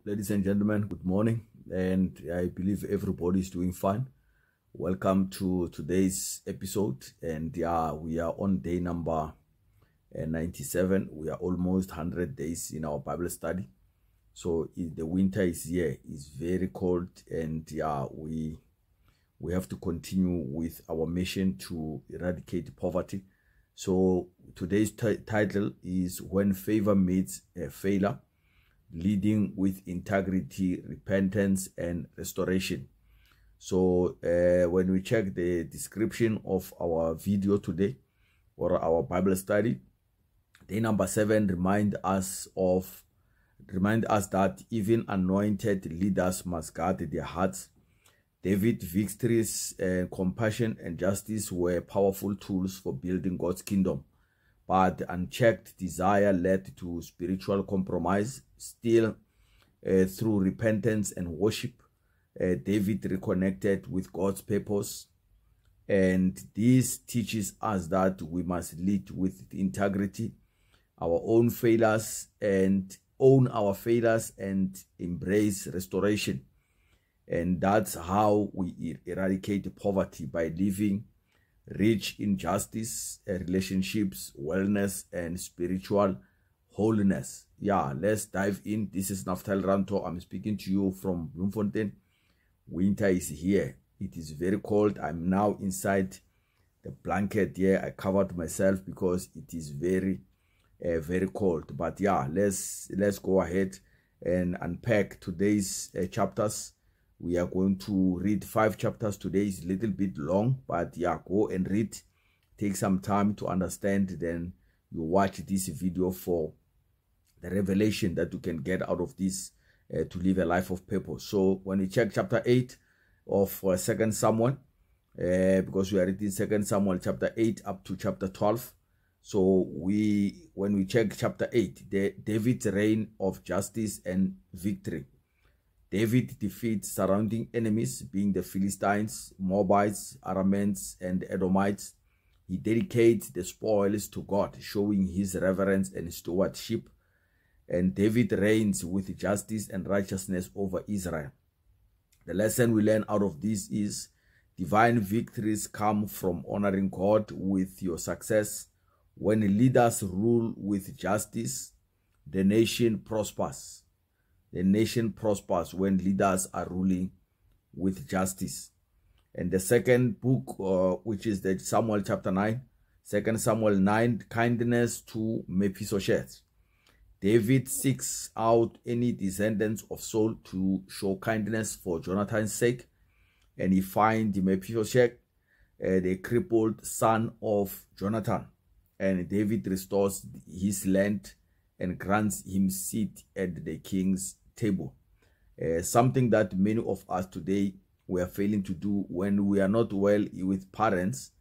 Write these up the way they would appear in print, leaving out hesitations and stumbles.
Ladies and gentlemen, good morning, and I believe everybody is doing fine. Welcome to today's episode, and we are on day number 97. We are almost 100 days in our Bible study. So the winter is here. It's very cold, and we have to continue with our mission to eradicate poverty. So today's title is When Favor Meets a Failure, Leading with Integrity, Repentance, and Restoration. So when we check the description of our video today, or our Bible study, day number 7 remind us that even anointed leaders must guard their hearts. David's victories, compassion, and justice were powerful tools for building God's kingdom, but unchecked desire led to spiritual compromise. Still, through repentance and worship, David reconnected with God's purpose. And this teaches us that we must lead with integrity, our own failures, and own our failures and embrace restoration. And that's how we eradicate poverty, by living rich in justice, relationships, wellness, and spiritual holiness. Let's dive in. This is Naftali Ranto. I'm speaking to you from Bloemfontein. Winter is here. It is very cold. I'm now inside the blanket here. I covered myself because it is very cold. But let's go ahead and unpack today's chapters. We are going to read 5 chapters today. It's a little bit long, but go and read. Take some time to understand. Then you watch this video for the revelation that you can get out of this to live a life of purpose. So when we check chapter 8 of 2 Samuel, because we are reading 2 Samuel chapter 8 up to chapter 12. So when we check chapter 8, David's reign of justice and victory. David defeats surrounding enemies, being the Philistines, Moabites, Arameans, and Edomites. He dedicates the spoils to God, showing his reverence and stewardship. And David reigns with justice and righteousness over Israel. The lesson we learn out of this is divine victories come from honoring God with your success. When leaders rule with justice, the nation prospers. The nation prospers when leaders are ruling with justice. And the second book, which is the Samuel chapter 9, 2 Samuel 9, kindness to Mephibosheth. David seeks out any descendants of Saul to show kindness for Jonathan's sake. And he finds Mephibosheth, the crippled son of Jonathan. And David restores his land and grants him seat at the king's table. Something that many of us today we are failing to do when we are not well with parents,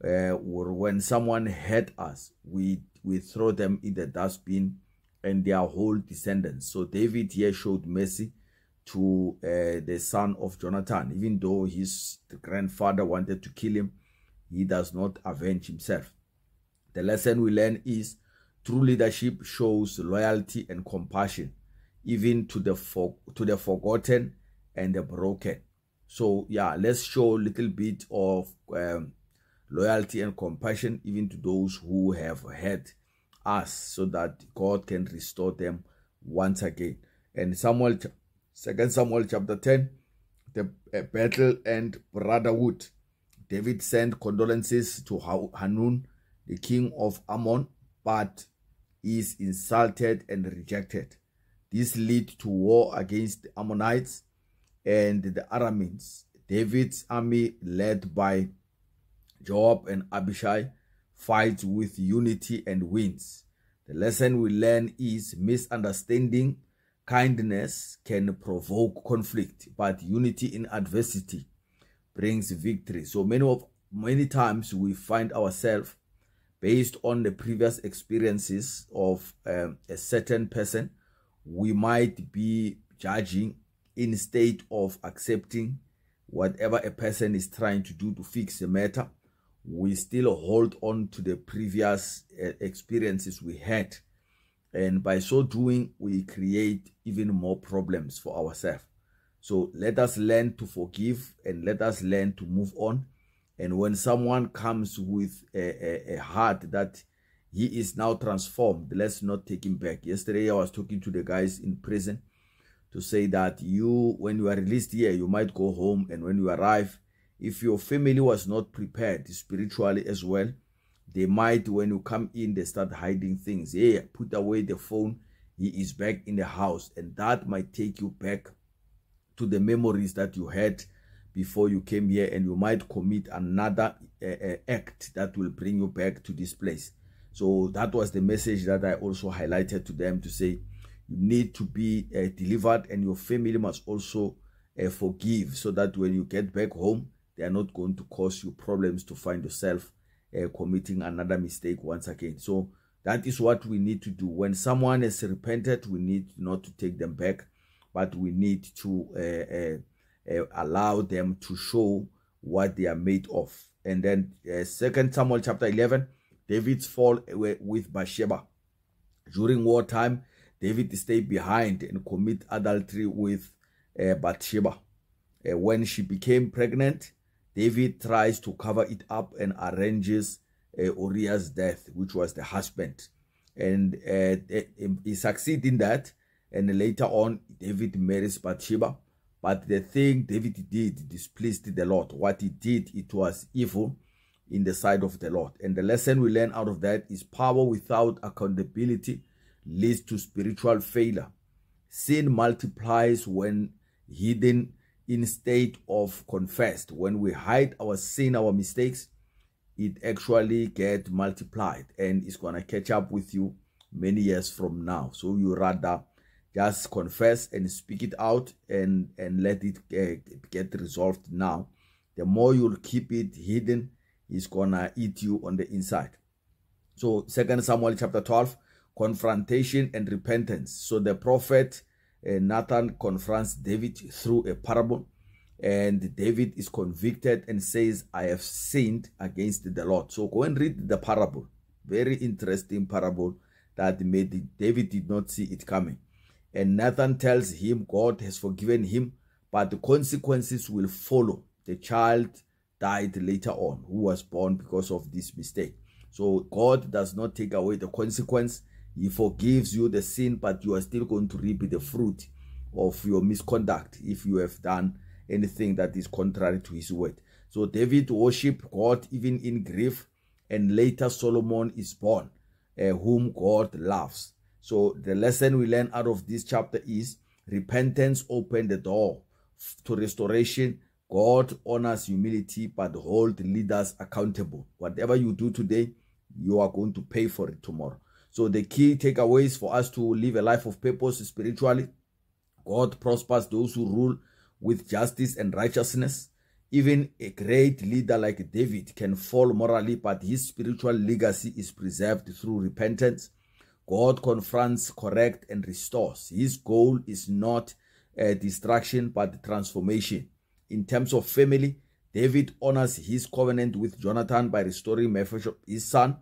or when someone hurt us, we throw them in the dustbin and their whole descendants. So David here showed mercy to the son of Jonathan. Even though his grandfather wanted to kill him, he does not avenge himself. The lesson we learn is true leadership shows loyalty and compassion, even to the forgotten and the broken. So let's show a little bit of loyalty and compassion even to those who have hurt us, so that God can restore them once again. And 2 Samuel chapter 10, the battle and brotherhood. David sent condolences to Hanun, the king of Ammon, but is insulted and rejected. This led to war against the Ammonites and the Arameans. David's army, led by Joab and Abishai, fights with unity and wins. The lesson we learn is misunderstanding. Kindness can provoke conflict, but unity in adversity brings victory. So many times we find ourselves, based on the previous experiences of a certain person, we might be judging instead of accepting whatever a person is trying to do to fix the matter. We still hold on to the previous experiences we had, And by so doing, we create even more problems for ourselves. So let us learn to forgive and let us learn to move on. And when someone comes with a heart that he is now transformed, let's not take him back. Yesterday, I was talking to the guys in prison to say that when you are released here, you might go home. And when you arrive, if your family was not prepared spiritually as well, they might, when you come in, they start hiding things. Hey, put away the phone. He is back in the house. And that might take you back to the memories that you had before you came here, and you might commit another act that will bring you back to this place. So that was the message that I also highlighted to them, to say you need to be delivered, and your family must also forgive, so that when you get back home, they are not going to cause you problems to find yourself committing another mistake once again. So that is what we need to do. When someone has repented, we need not to take them back, but we need to allow them to show what they are made of. And then 2 Samuel chapter 11, David's fall with Bathsheba. During wartime, David stayed behind and commit adultery with Bathsheba. When she became pregnant, David tries to cover it up and arranges Uriah's death, which was the husband. And he succeeds in that. And later on, David marries Bathsheba. But the thing David did displeased the Lord. What he did, it was evil in the sight of the Lord. And the lesson we learn out of that is power without accountability leads to spiritual failure. Sin multiplies when hidden instead of confessed. When we hide our sin, our mistakes, it actually gets multiplied and it's going to catch up with you many years from now. So you rather just confess and speak it out and let it get resolved now. The more you'll keep it hidden, it's going to eat you on the inside. So 2 Samuel chapter 12, confrontation and repentance. So the prophet Nathan confronts David through a parable, and David is convicted and says, I have sinned against the Lord. So go and read the parable. Very interesting parable that David did not see it coming. And Nathan tells him God has forgiven him, but the consequences will follow. The child died later on, who was born because of this mistake. So God does not take away the consequence. He forgives you the sin, but you are still going to reap the fruit of your misconduct if you have done anything that is contrary to his word. So David worshiped God even in grief, and later Solomon is born, whom God loves. So the lesson we learn out of this chapter is repentance opened the door to restoration. God honors humility, but holds leaders accountable. Whatever you do today, you are going to pay for it tomorrow. So the key takeaways for us to live a life of purpose spiritually: God prospers those who rule with justice and righteousness. Even a great leader like David can fall morally, but his spiritual legacy is preserved through repentance. God confronts, corrects, and restores. His goal is not destruction, but transformation. In terms of family, David honors his covenant with Jonathan by restoring Mephibosheth, his son,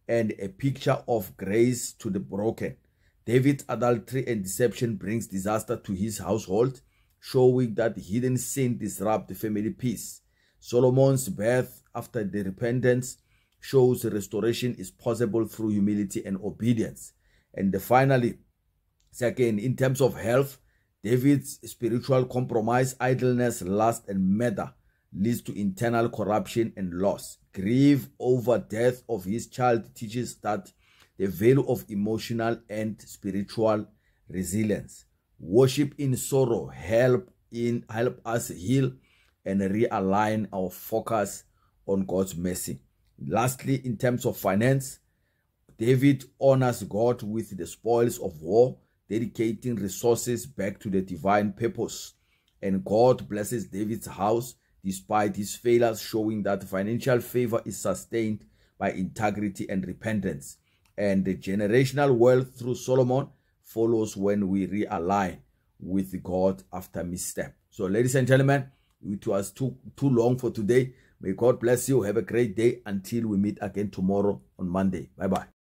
and a picture of grace to the broken. David's adultery and deception brings disaster to his household, showing that hidden sin disrupts the family peace. Solomon's birth after the repentance shows restoration is possible through humility and obedience. And finally, second, in terms of health, David's spiritual compromise, idleness, lust, and murder leads to internal corruption and loss. Grief over death of his child teaches that the value of emotional and spiritual resilience. Worship in sorrow help us heal and realign our focus on God's mercy. Lastly, in terms of finance, David honors God with the spoils of war, dedicating resources back to the divine purpose. And God blesses David's house despite his failures, showing that financial favor is sustained by integrity and repentance. And the generational wealth through Solomon follows when we realign with God after misstep. So, ladies and gentlemen, it was too long for today. May God bless you. Have a great day until we meet again tomorrow on Monday. Bye-bye.